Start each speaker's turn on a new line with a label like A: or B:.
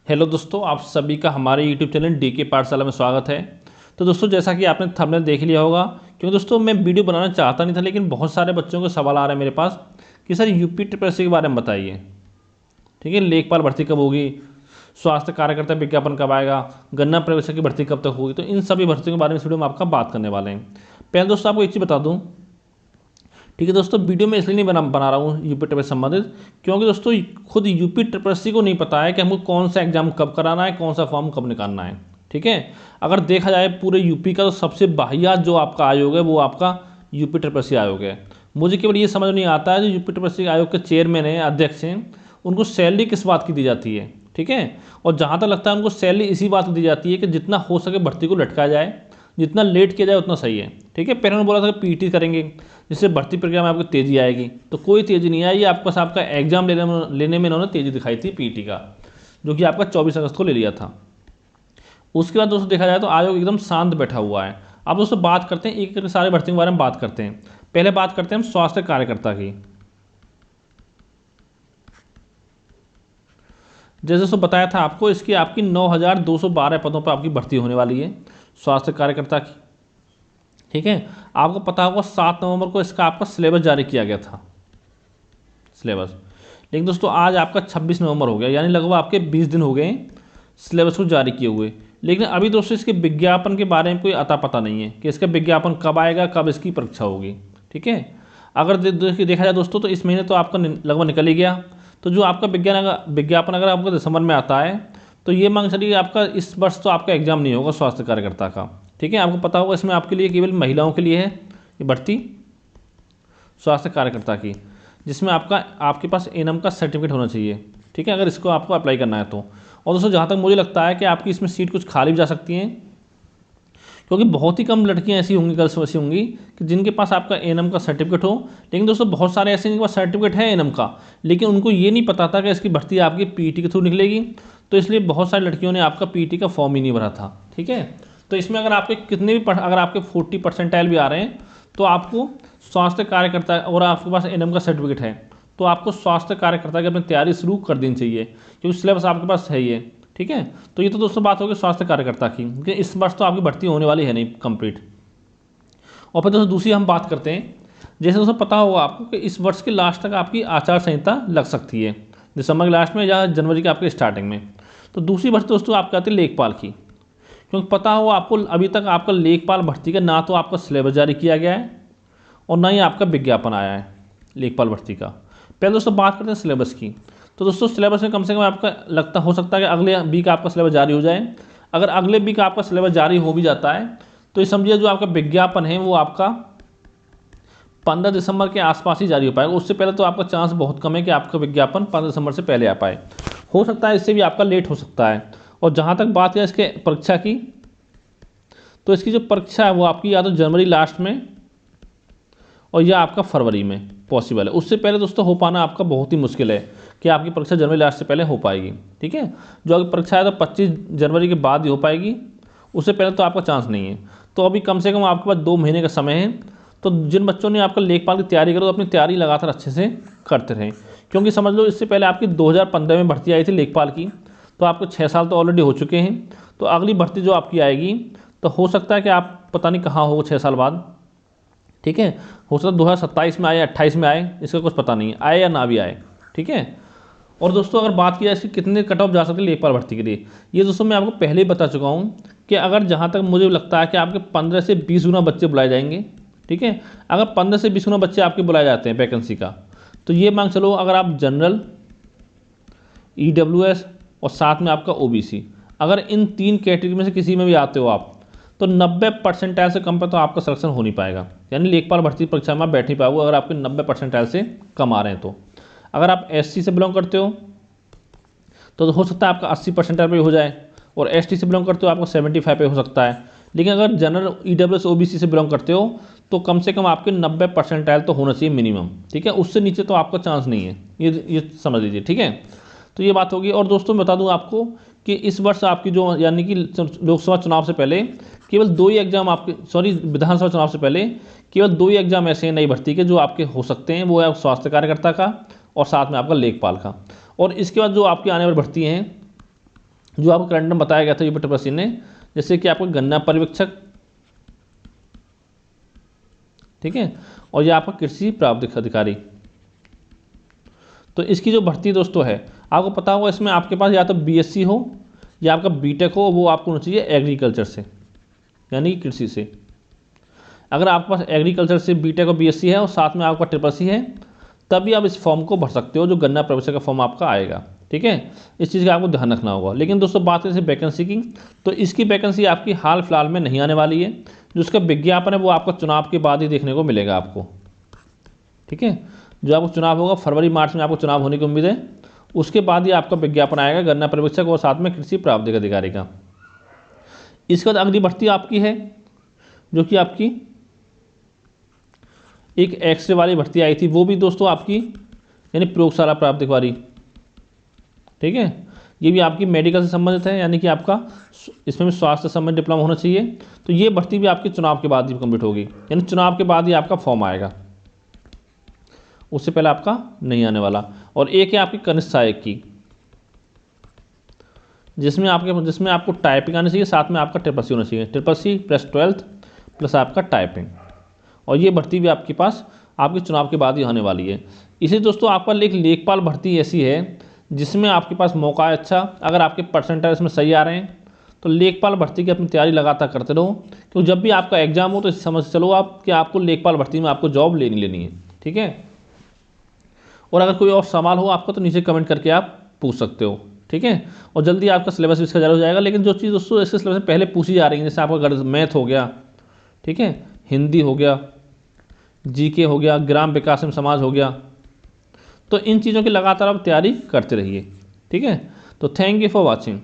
A: Hello दोस्तों, आप सभी का हमारे यूट्यूब चैनल डीके पाठशाला में स्वागत है। तो दोस्तों, जैसा कि आपने थंबनेल देख लिया होगा, क्योंकि दोस्तों मैं वीडियो बनाना चाहता नहीं था, लेकिन बहुत सारे बच्चों के सवाल आ रहे हैं मेरे पास कि सर यूपी ट्रिपल के बारे में बताइए। ठीक है, लेखपाल भर्ती कब होगी, स्वास्थ्य कार्यकर्ता विज्ञापन कब आएगा, गन्ना पर्यवेक्षक की भर्ती कब तक होगी। तो इन सभी भर्तियों के बारे में इस वीडियो में आपका बात करने वाले हैं। पहले दोस्तों आपको एक चीज़ बता दूँ, ठीक है दोस्तों, वीडियो में इसलिए नहीं बना रहा हूँ यूपी ट्रिपल संबंधित, क्योंकि दोस्तों खुद यूपी ट्रिपल को नहीं पता है कि हमको कौन सा एग्जाम कब कराना है, कौन सा फॉर्म कब निकालना है। ठीक है, अगर देखा जाए पूरे यूपी का तो सबसे वाहियात जो आपका आयोग है वो आपका यूपी ट्रिपल आयोग है। मुझे केवल ये समझ नहीं आता है जो यूपी ट्रिपल आयोग के चेयरमैन हैं, अध्यक्ष हैं, उनको सैलरी किस बात की दी जाती है। ठीक है, और जहाँ तक लगता है उनको सैलरी इसी बात की दी जाती है कि जितना हो सके भर्ती को लटकाया जाए, जितना लेट किया जाए उतना सही है। ठीक है, पहले उन्होंने बोला था कि पीटी करेंगे जिससे भर्ती प्रक्रिया में आपको तेज़ी आएगी, तो कोई तेज़ी नहीं आई। आपके पास आपका एग्जाम लेने में इन्होंने तेज़ी दिखाई थी पीटी का, जो कि आपका 24 अगस्त को ले लिया था। उसके बाद दोस्तों देखा जाए तो आयोग एकदम शांत बैठा हुआ है। अब दोस्तों बात करते हैं एक एक सारे भर्ती के बारे में बात करते हैं। पहले बात करते हैं हम स्वास्थ्य कार्यकर्ता की। जैसे दोस्तों बताया था आपको, इसकी आपकी 9,212 पदों पर आपकी भर्ती होने वाली है स्वास्थ्य कार्यकर्ता की। ठीक है, आपको पता होगा 7 नवंबर को इसका आपका सिलेबस जारी किया गया था सिलेबस, लेकिन दोस्तों आज आपका 26 नवंबर हो गया, यानी लगभग आपके 20 दिन हो गए सिलेबस को जारी किए हुए। लेकिन अभी दोस्तों इसके विज्ञापन के बारे में कोई अता पता नहीं है कि इसका विज्ञापन कब आएगा, कब इसकी परीक्षा होगी। ठीक है, अगर देखा जाए दोस्तों तो इस महीने तो आपका लगभग निकल ही गया। तो जो आपका विज्ञापन अगर आपका दिसंबर में आता है तो ये मांग चलिए आपका इस वर्ष तो आपका एग्जाम नहीं होगा स्वास्थ्य कार्यकर्ता का। ठीक है, आपको पता होगा इसमें आपके लिए केवल महिलाओं के लिए है ये भर्ती स्वास्थ्य कार्यकर्ता की, जिसमें आपके पास एनएम का सर्टिफिकेट होना चाहिए। ठीक है, अगर इसको आपको अप्लाई करना है तो। और दोस्तों जहाँ तक मुझे लगता है कि आपकी इसमें सीट कुछ खाली भी जा सकती हैं, क्योंकि बहुत ही कम लड़कियां ऐसी होंगी, गर्ल्स ऐसी होंगी कि जिनके पास आपका एनएम का सर्टिफिकेट हो। लेकिन दोस्तों बहुत सारे ऐसे जिनके पास सर्टिफिकेट है एनएम का, लेकिन उनको ये नहीं पता था कि इसकी भर्ती आपकी पीटी के थ्रू निकलेगी, तो इसलिए बहुत सारी लड़कियों ने आपका पीटी का फॉर्म ही नहीं भरा था। ठीक है, तो इसमें अगर आपके कितने भी अगर आपके 40 परसेंटाइल भी आ रहे हैं तो आपको स्वास्थ्य कार्यकर्ता और आपके पास एनएम का सर्टिफिकेट है तो आपको स्वास्थ्य कार्यकर्ता की अपनी तैयारी शुरू कर देनी चाहिए, क्योंकि सिलेबस आपके पास है ये। ठीक है, तो ये तो दोस्तों बात होगी स्वास्थ्य कार्यकर्ता की, क्योंकि इस वर्ष तो आपकी भर्ती होने वाली है नहीं कंप्लीट। और फिर दोस्तों दूसरी हम बात करते हैं, जैसे दोस्तों पता होगा आपको कि इस वर्ष के लास्ट तक आपकी आचार संहिता लग सकती है, दिसंबर के लास्ट में या जनवरी के आपके स्टार्टिंग में। तो दूसरी भर्ती दोस्तों आपकी आती है लेखपाल की, क्योंकि पता हो आपको अभी तक आपका लेखपाल भर्ती का ना तो आपका सिलेबस जारी किया गया है और ना ही आपका विज्ञापन आया है लेखपाल भर्ती का। पहले दोस्तों बात करते हैं सिलेबस की। तो दोस्तों सिलेबस में कम से कम आपका लगता हो सकता है कि अगले वीक आपका सिलेबस जारी हो जाए। अगर अगले वीक आपका सिलेबस जारी हो भी जाता है तो ये समझिए जो आपका विज्ञापन है वो आपका 15 दिसंबर के आसपास ही जारी हो पाएगा। उससे पहले तो आपका चांस बहुत कम है कि आपका विज्ञापन 15 दिसंबर से पहले आ पाए। हो सकता है इससे भी आपका लेट हो सकता है। और जहाँ तक बात है इसके परीक्षा की, तो इसकी जो परीक्षा है वो आपकी या तो जनवरी लास्ट में और या आपका फरवरी में पॉसिबल है। उससे पहले दोस्तों हो पाना आपका बहुत ही मुश्किल है कि आपकी परीक्षा जनवरी लास्ट से पहले हो पाएगी। ठीक है, जो अगर परीक्षा है तो 25 जनवरी के बाद ही हो पाएगी, उससे पहले तो आपका चांस नहीं है। तो अभी कम से कम आपके पास 2 महीने का समय है। तो जिन बच्चों ने आपका लेखपाल की तैयारी करो तो अपनी तैयारी लगातार अच्छे से करते रहें, क्योंकि समझ लो इससे पहले आपकी 2015 में भर्ती आई थी लेखपाल की, तो आपको 6 साल तो ऑलरेडी हो चुके हैं। तो अगली भर्ती जो आपकी आएगी तो हो सकता है कि आप पता नहीं कहाँ हो 6 साल बाद। ठीक है, हो सकता है 2027 में आए, 28 में आए, इसका कुछ पता नहीं आए या ना भी आए। ठीक है, और दोस्तों अगर बात की जाए इसकी कितने कट ऑफ जा सकते हैं लेखपाल भर्ती के लिए, ये दोस्तों मैं आपको पहले ही बता चुका हूँ कि अगर जहाँ तक मुझे लगता है कि आपके 15 से 20 गुना बच्चे बुलाए जाएंगे। ठीक है, अगर 15 से 20 गुना बच्चे आपके बुलाए जाते हैं वैकेंसी का, तो ये मांग चलो अगर आप जनरल, EWS और साथ में आपका OBC, अगर इन 3 कैटेगरी में से किसी में भी आते हो आप, तो 90 परसेंटाइल से कम पर तो आपका सिलेक्शन हो नहीं पाएगा, यानी लेखपाल भर्ती परीक्षा में आप बैठ नहीं पाओगे अगर आपके 90 परसेंटाइल से कम आ रहे हैं। तो अगर आप SC से बिलोंग करते हो तो हो सकता है आपका 80 परसेंटाइल पे हो जाए, और ST से बिलोंग करते हो आपका 75 पे हो सकता है। लेकिन अगर जनरल, EWS, OBC से बिलोंग करते हो तो कम से कम आपके 90 परसेंटाइल तो होना चाहिए मिनिमम। ठीक है, उससे नीचे तो आपका चांस नहीं है, ये समझ लीजिए। ठीक है, तो ये बात होगी। और दोस्तों बता दूं आपको कि इस वर्ष आपकी जो यानी कि लोकसभा चुनाव से पहले केवल 2 ही एग्जाम आपके, विधानसभा चुनाव से पहले केवल 2 ही एग्जाम ऐसे हैं नई भर्ती के जो आपके हो सकते हैं, वो है स्वास्थ्य कार्यकर्ता का और साथ में आपका लेखपाल का। और इसके बाद जो आपकी आने वाली भर्ती हैं जो आपको करंट में बताया गया था यूपीट्रिपल ने, जैसे कि आपका गन्ना पर्यवेक्षक, ठीक है, और ये आपका कृषि प्रावधान अधिकारी। तो इसकी जो भर्ती दोस्तों है, आपको पता होगा इसमें आपके पास या तो बीएससी हो या आपका बीटेक हो, वो आपको होना चाहिए एग्रीकल्चर से, यानी कि कृषि से। अगर आपके पास एग्रीकल्चर से बीटेक और बीएससी है और साथ में आपका ट्रिपल सी है, तभी आप इस फॉर्म को भर सकते हो, जो गन्ना पर्यवेक्षक का फॉर्म आपका आएगा, ठीक है। इस चीज़ का आपको ध्यान रखना होगा। लेकिन दोस्तों बात करें वैकेंसी की, तो इसकी वैकेंसी आपकी हाल फिलहाल में नहीं आने वाली है। जो उसका विज्ञापन है वो आपको चुनाव के बाद ही देखने को मिलेगा आपको, ठीक है। जो आपको चुनाव होगा फरवरी मार्च में आपको चुनाव होने की उम्मीद है, उसके बाद ही आपका विज्ञापन आएगा गन्ना पर्यवेक्षक और साथ में कृषि प्रावधान अधिकारी का। इसके बाद अगली भर्ती आपकी है जो कि आपकी एक एक्सरे वाली भर्ती आई थी, वो भी दोस्तों आपकी यानी प्रयोगशाला प्रावधान वाली, ठीक है। ये भी आपकी मेडिकल से संबंधित है, यानी कि आपका इसमें भी स्वास्थ्य संबंधित डिप्लोमा होना चाहिए। तो ये भर्ती भी आपकी चुनाव के बाद ही कंप्लीट होगी, यानी चुनाव के बाद ही आपका फॉर्म आएगा, उससे पहले आपका नहीं आने वाला। और एक है आपकी कनिष्ठ सहायक की, जिसमें आपको टाइपिंग आनी चाहिए, साथ में आपका ट्रिपल सी होना चाहिए, triple C plus 12th plus आपका टाइपिंग। और ये भर्ती भी आपके पास आपके चुनाव के बाद ही आने वाली है। इसी दोस्तों आपका लेखपाल भर्ती ऐसी है जिसमें आपके पास मौका है अच्छा, अगर आपके परसेंटेज इसमें सही आ रहे हैं तो लेखपाल भर्ती की अपनी तैयारी लगातार करते रहो, क्योंकि जब भी आपका एग्जाम हो तो समझ चलो आप कि आपको लेखपाल भर्ती में आपको जॉब लेनी है, ठीक है। और अगर कोई और सवाल हो आपको तो नीचे कमेंट करके आप पूछ सकते हो, ठीक है। और जल्दी आपका सिलेबस भी इसका जारी हो जाएगा। लेकिन जो चीज़ दोस्तों इसके सिलेबस में पहले पूछी जा रही है, जैसे आपका मैथ हो गया, ठीक है, हिंदी हो गया, जीके हो गया, ग्राम विकास एवं समाज हो गया, तो इन चीज़ों की लगातार आप तैयारी करते रहिए, ठीक है। तो थैंक यू फॉर वॉचिंग।